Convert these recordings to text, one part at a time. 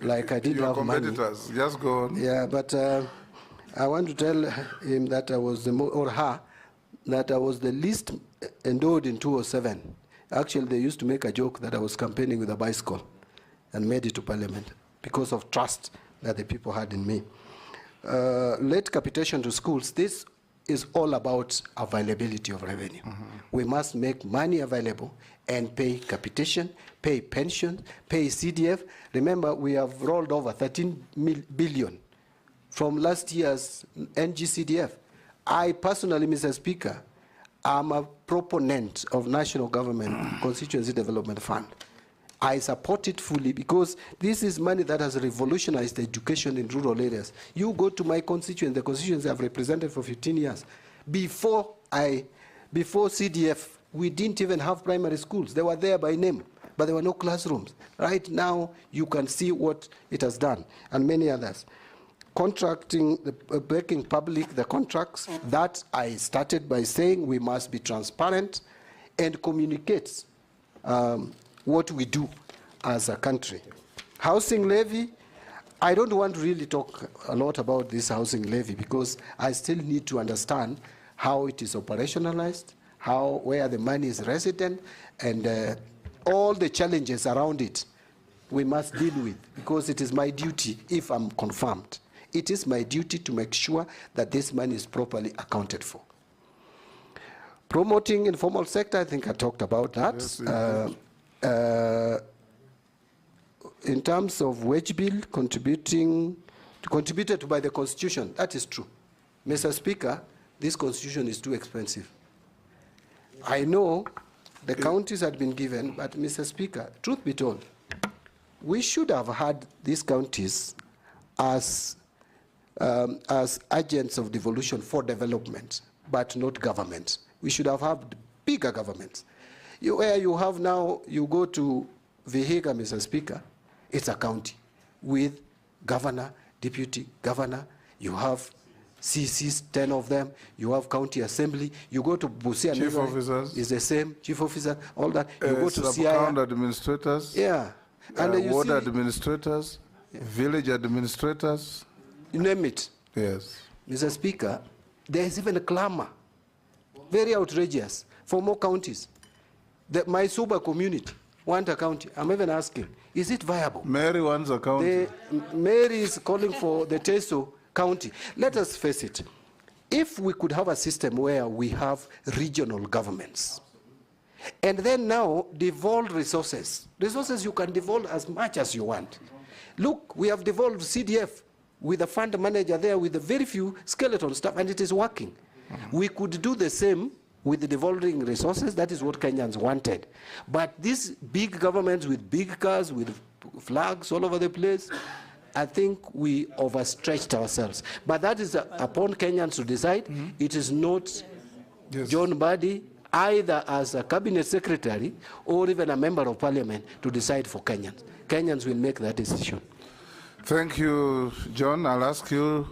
like I did Your have money. competitors, just go on. Yeah, but I want to tell him that I was or her, that I was the least endowed in 2007. Actually, they used to make a joke that I was campaigning with a bicycle and made it to parliament because of trust that the people had in me. Late capitation to schools, this is all about availability of revenue. We must make money available and pay capitation, pay pensions, pay CDF. Remember, we have rolled over 13 billion from last year's NGCDF. I personally, Mr. Speaker, am a proponent of National Government Constituency Development Fund. I support it fully because this is money that has revolutionized education in rural areas. You go to my constituency, the constituency I've represented for 15 years. Before CDF, we didn't even have primary schools. They were there by name, but there were no classrooms. Right now, you can see what it has done, and many others. Contracting, making public the contracts, that I started by saying we must be transparent and communicate what we do as a country. Housing levy, I don't want to really talk a lot about this housing levy because I still need to understand how it is operationalized, where the money is resident, and all the challenges around it we must deal with, because it is my duty, if I'm confirmed, it is my duty to make sure that this money is properly accounted for. Promoting informal sector, I think I talked about that. Yes, in terms of wage bill, contributed by the Constitution, that is true. Mr. Speaker, this Constitution is too expensive. I know the counties had been given, but Mr. Speaker, truth be told, we should have had these counties as agents of devolution for development, but not government. We should have had bigger governments. Where you have now, you go to Vihiga, Mr. Speaker, it's a county with governor, deputy governor, you have CCs, 10 of them, you have county assembly, you go to Busia, chief officers, is the same, chief officer, all that. You go to sub-county administrators, yeah, and ward administrators, village administrators. You name it. Yes. Mr. Speaker, there is even a clamor, very outrageous, for more counties. My Suba community want a county. I'm even asking, is it viable? Mary wants a county. Mary is calling for the Teso county. Let us face it. If we could have a system where we have regional governments, and then now devolve resources you can devolve as much as you want. Look, we have devolved CDF with a fund manager there with a very few skeleton staff, and it is working. We could do the same with the devolving resources. That is what Kenyans wanted. But these big governments with big cars, with flags all over the place, I think we overstretched ourselves. But that is upon Kenyans to decide. It is not John Mbadi, either as a cabinet secretary or even a member of parliament, to decide for Kenyans. Kenyans will make that decision. Thank you, John. I'll ask you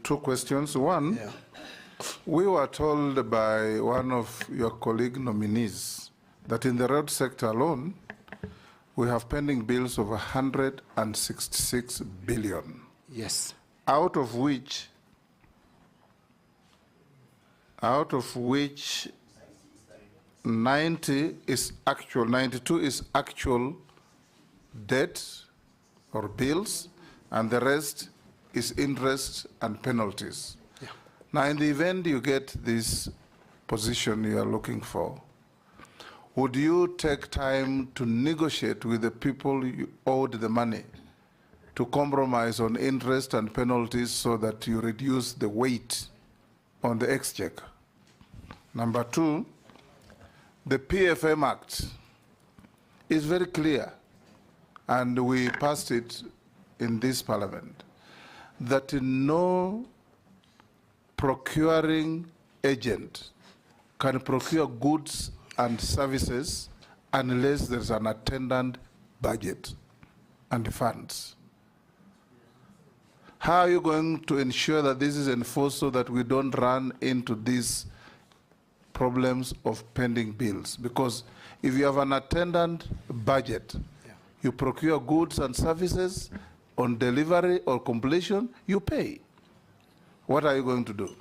two questions. One, we were told by one of your colleague nominees that in the road sector alone, we have pending bills of 166 billion. Yes. Out of which 92 is actual debt or bills, and the rest is interest and penalties. Yeah. Now, in the event you get this position you are looking for, would you take time to negotiate with the people you owed the money to compromise on interest and penalties so that you reduce the weight on the exchequer? Number two, the PFM Act is very clear, and we passed it in this parliament, that no procuring agent can procure goods and services unless there's an attendant budget and funds. How are you going to ensure that this is enforced so that we don't run into these problems of pending bills? Because if you have an attendant budget, you procure goods and services, on delivery or completion, you pay. What are you going to do?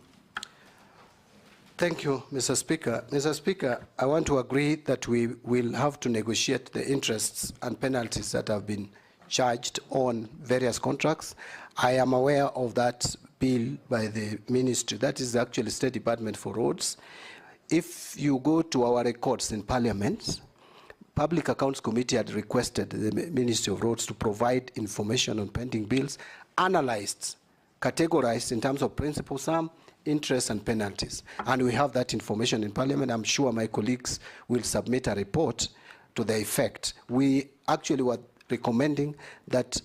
Thank you, Mr. Speaker. Mr. Speaker, I want to agree that we will have to negotiate the interests and penalties that have been charged on various contracts. I am aware of that bill by the ministry. That is actually State Department for Roads. If you go to our records in Parliament, Public Accounts Committee had requested the Ministry of Roads to provide information on pending bills, analyzed, categorized in terms of principal sum, interest and penalties. And we have that information in Parliament. I'm sure my colleagues will submit a report to the effect. We actually were recommending that